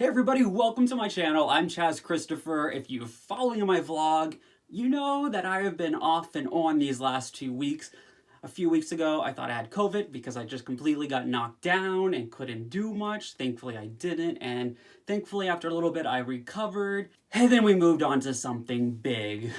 Hey everybody, welcome to my channel. I'm Chaz Christopher. If you're following my vlog, you know that I have been off and on these last 2 weeks. A few weeks ago, I thought I had COVID because I just completely got knocked down and couldn't do much. Thankfully, I didn't, and thankfully, after a little bit, I recovered. And then we moved on to something big.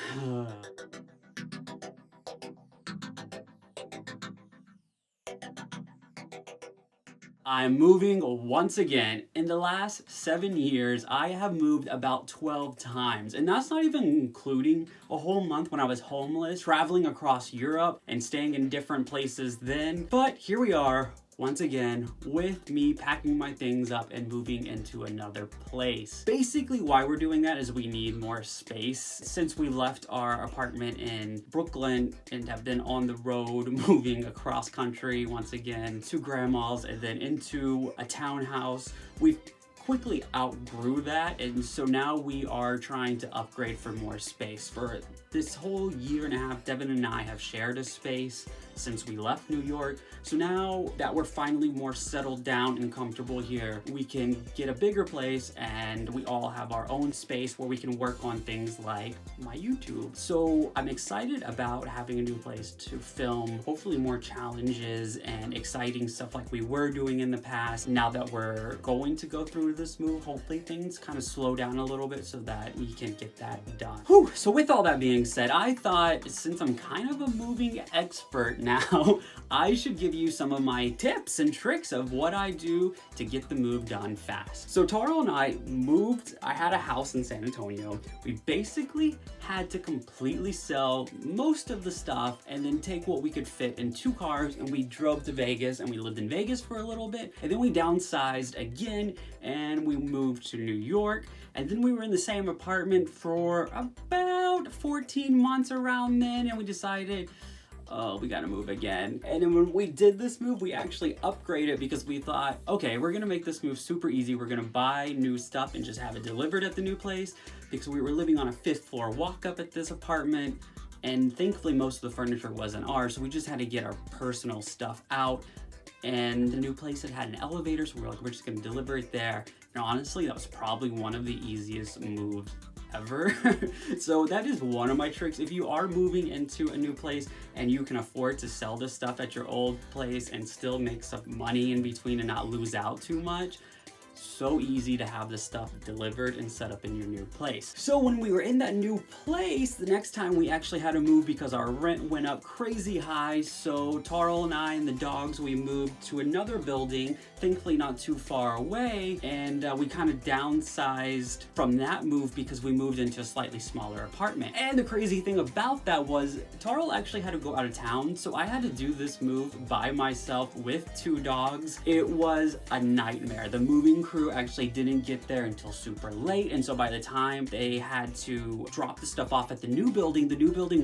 I'm moving once again. In the last 7 years, I have moved about 12 times. And that's not even including a whole month when I was homeless, traveling across Europe and staying in different places then. But here we are, once again, with me packing my things up and moving into another place. Basically, why we're doing that is we need more space. Since we left our apartment in Brooklyn and have been on the road, moving across country once again to grandma's and then into a townhouse, we've quickly outgrew that, and so now we are trying to upgrade for more space. For this whole year and a half, Devin and I have shared a space since we left New York. So now that we're finally more settled down and comfortable here, we can get a bigger place and we all have our own space where we can work on things like my YouTube. So I'm excited about having a new place to film, hopefully more challenges and exciting stuff like we were doing in the past. Now that we're going to go through this move, hopefully things kind of slow down a little bit so that we can get that done. Whew. So with all that being said, I thought since I'm kind of a moving expert now, I should give you some of my tips and tricks of what I do to get the move done fast. So Taro and I moved, I had a house in San Antonio. We basically had to completely sell most of the stuff and then take what we could fit in 2 cars, and we drove to Vegas and we lived in Vegas for a little bit, and then we downsized again and we moved to New York, and then we were in the same apartment for about 14 months around then, and we decided, oh, we gotta move again. And then when we did this move, we actually upgraded because we thought, okay, we're gonna make this move super easy. We're gonna buy new stuff and just have it delivered at the new place, because we were living on a 5th floor walk up at this apartment, and thankfully most of the furniture wasn't ours, so we just had to get our personal stuff out. And the new place had an elevator, so we were like, we're just gonna deliver it there. And honestly, that was probably one of the easiest moves ever. So that is one of my tricks. If you are moving into a new place and you can afford to sell the stuff at your old place and still make some money in between and not lose out too much, so easy to have the stuff delivered and set up in your new place. So when we were in that new place, the next time we actually had to move because our rent went up crazy high. So Taro and I and the dogs, we moved to another building, thankfully not too far away, and we kind of downsized from that move because we moved into a slightly smaller apartment. And the crazy thing about that was Taro actually had to go out of town, so I had to do this move by myself with 2 dogs. It was a nightmare. The moving crew actually didn't get there until super late, and so by the time they had to drop the stuff off at the new building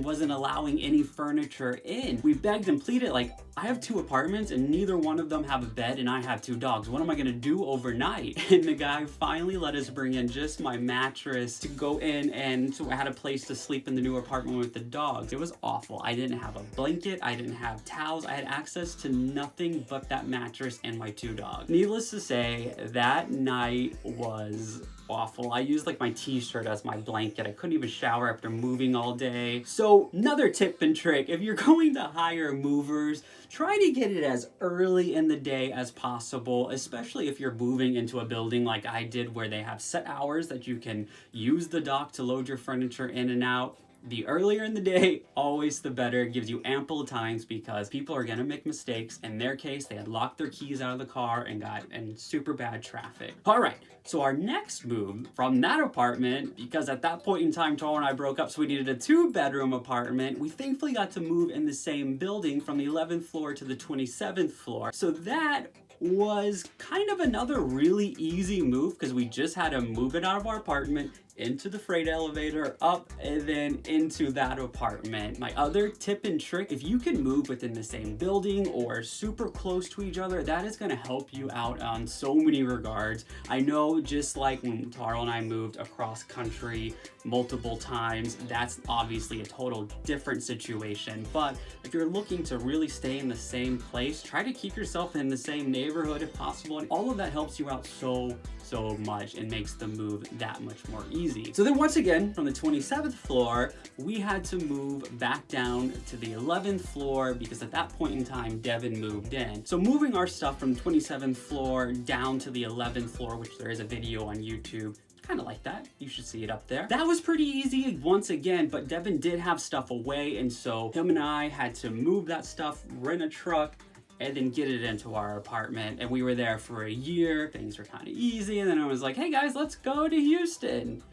wasn't allowing any furniture in. We begged and pleaded, like, I have 2 apartments and neither one of them have a bed and I have 2 dogs. What am I gonna do overnight? And the guy finally let us bring in just my mattress to go in, and so I had a place to sleep in the new apartment with the dogs. It was awful. I didn't have a blanket, I didn't have towels, I had access to nothing but that mattress and my 2 dogs. Needless to say, that night was awful. I used like my t-shirt as my blanket. I couldn't even shower after moving all day. So another tip and trick, if you're going to hire movers, try to get it as early in the day as possible, especially if you're moving into a building like I did where they have set hours that you can use the dock to load your furniture in and out. The earlier in the day, always the better. It gives you ample times because people are gonna make mistakes. In their case, they had locked their keys out of the car and got in super bad traffic. All right, so our next move from that apartment, because at that point in time, Taro and I broke up, so we needed a 2-bedroom apartment. We thankfully got to move in the same building from the 11th floor to the 27th floor. So that was kind of another really easy move because we just had to move it out of our apartment into the freight elevator, up, and then into that apartment. My other tip and trick, if you can move within the same building or super close to each other, that is gonna help you out on so many regards. I know just like when Taro and I moved across country multiple times, that's obviously a total different situation, but if you're looking to really stay in the same place, try to keep yourself in the same neighborhood neighborhood if possible. And all of that helps you out so much and makes the move that much more easy. So then once again, from the 27th floor, we had to move back down to the 11th floor because at that point in time, Devin moved in. So moving our stuff from the 27th floor down to the 11th floor, which there is a video on YouTube, kind of like that. You should see it up there. That was pretty easy once again, but Devin did have stuff away, and so him and I had to move that stuff, rent a truck, and then get it into our apartment. And we were there for a year. Things were kind of easy. And then I was like, hey guys, let's go to Houston.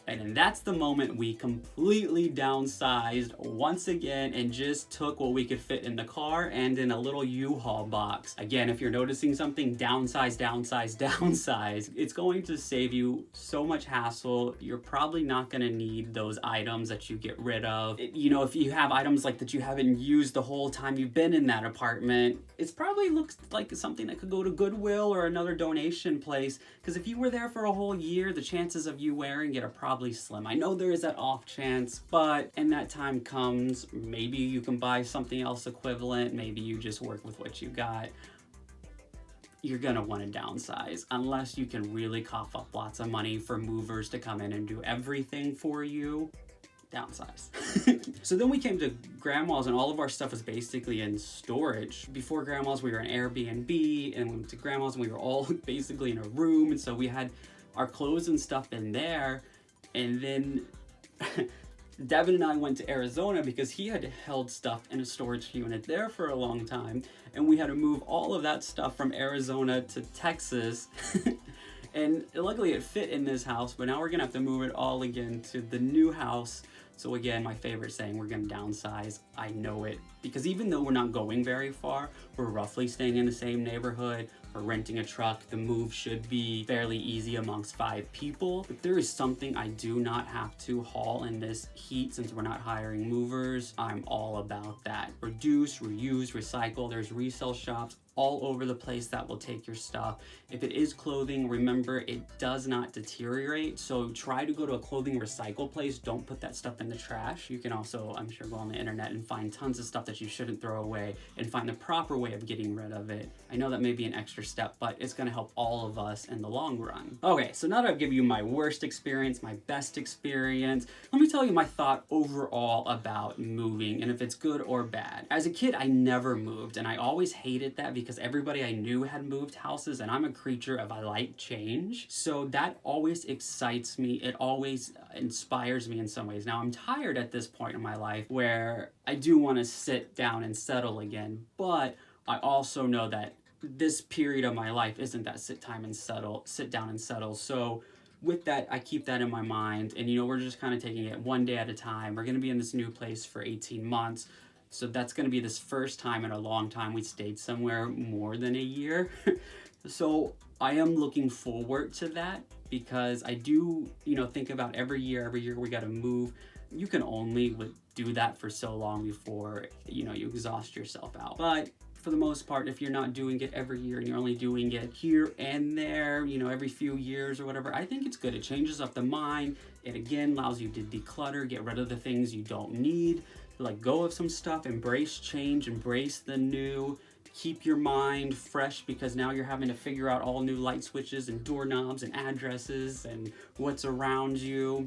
And then that's the moment we completely downsized once again and just took what we could fit in the car and in a little U-Haul box. Again, if you're noticing something, downsize, downsize, downsize. It's going to save you so much hassle. You're probably not gonna need those items that you get rid of. You know, if you have items like that you haven't used the whole time you've been in that apartment, it probably looks like something that could go to Goodwill or another donation place. Because if you were there for a whole year, the chances of you wearing it are probably slim. I know there is that off chance, but when that time comes, maybe you can buy something else equivalent. Maybe you just work with what you got. You're gonna want to downsize unless you can really cough up lots of money for movers to come in and do everything for you. Downsize. So then we came to Grandma's and all of our stuff was basically in storage. Before Grandma's, we were in Airbnb, and we went to Grandma's and we were all basically in a room, and so we had our clothes and stuff in there. And then Devin and I went to Arizona because he had held stuff in a storage unit there for a long time, and we had to move all of that stuff from Arizona to Texas. And luckily it fit in this house, but now we're gonna have to move it all again to the new house. So again, my favorite saying, we're gonna downsize. I know it, because even though we're not going very far, we're roughly staying in the same neighborhood, we're renting a truck, the move should be fairly easy amongst 5 people. But there is something I do not have to haul in this heat since we're not hiring movers. I'm all about that. Reduce, reuse, recycle. There's resale shops all over the place that will take your stuff. If it is clothing, remember it does not deteriorate. So try to go to a clothing recycle place. Don't put that stuff in the trash. You can also, I'm sure, go on the internet and find tons of stuff that you shouldn't throw away and find the proper way of getting rid of it. I know that may be an extra step, but it's gonna help all of us in the long run. Okay, so now that I've given you my worst experience, my best experience, let me tell you my thought overall about moving and if it's good or bad. As a kid, I never moved, and I always hated that because everybody I knew had moved houses, and I'm a creature of I like change. So that always excites me. It always inspires me in some ways. Now I'm tired at this point in my life where I do want to sit down and settle again, but I also know that this period of my life isn't that sit down and settle. So with that, I keep that in my mind, and you know, we're just kind of taking it one day at a time. We're going to be in this new place for 18 months. So that's going to be this first time in a long time we stayed somewhere more than a year. So I am looking forward to that because I do, you know, think about every year we got to move. You can only do that for so long before, you know, you exhaust yourself out. But for the most part, if you're not doing it every year and you're only doing it here and there, you know, every few years or whatever, I think it's good. It changes up the mind. It again allows you to declutter, get rid of the things you don't need, let go of some stuff, embrace change, embrace the new, keep your mind fresh because now you're having to figure out all new light switches and doorknobs and addresses and what's around you.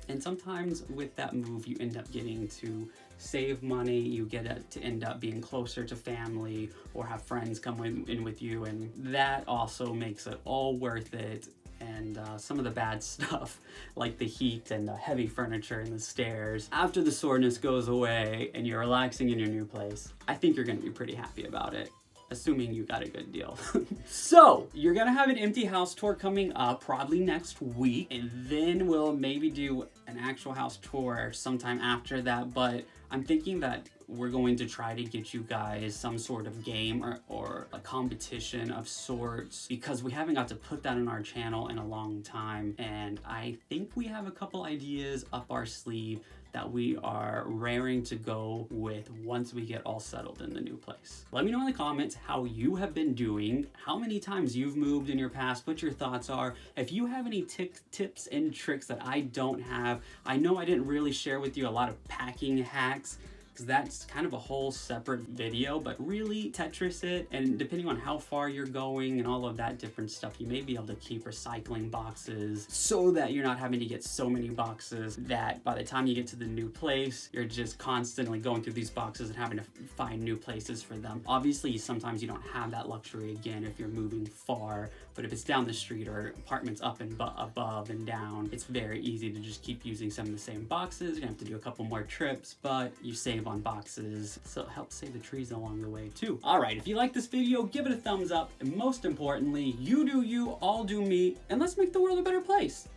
And sometimes with that move, you end up getting to save money, you get to end up being closer to family or have friends come in with you, and that also makes it all worth it. And some of the bad stuff, like the heat and the heavy furniture and the stairs, after the soreness goes away and you're relaxing in your new place, I think you're gonna be pretty happy about it, assuming you got a good deal. So you're gonna have an empty house tour coming up probably next week, and then we'll maybe do an actual house tour sometime after that. But I'm thinking that we're going to try to get you guys some sort of game or a competition of sorts, because we haven't got to put that on our channel in a long time, and I think we have a couple ideas up our sleeve that we are raring to go with once we get all settled in the new place. Let me know in the comments how you have been doing, how many times you've moved in your past, what your thoughts are. If you have any tips and tricks that I don't have, I know I didn't really share with you a lot of packing hacks. because that's kind of a whole separate video, but really Tetris it, and depending on how far you're going and all of that different stuff, you may be able to keep recycling boxes so that you're not having to get so many boxes that by the time you get to the new place, you're just constantly going through these boxes and having to find new places for them. Obviously, sometimes you don't have that luxury again if you're moving far, but if it's down the street or apartments up and above and down, it's very easy to just keep using some of the same boxes. You're gonna have to do a couple more trips, but you save on boxes, so it helps save the trees along the way too. All right, if you like this video, give it a thumbs up, and most importantly, you do you, I'll do me, and let's make the world a better place.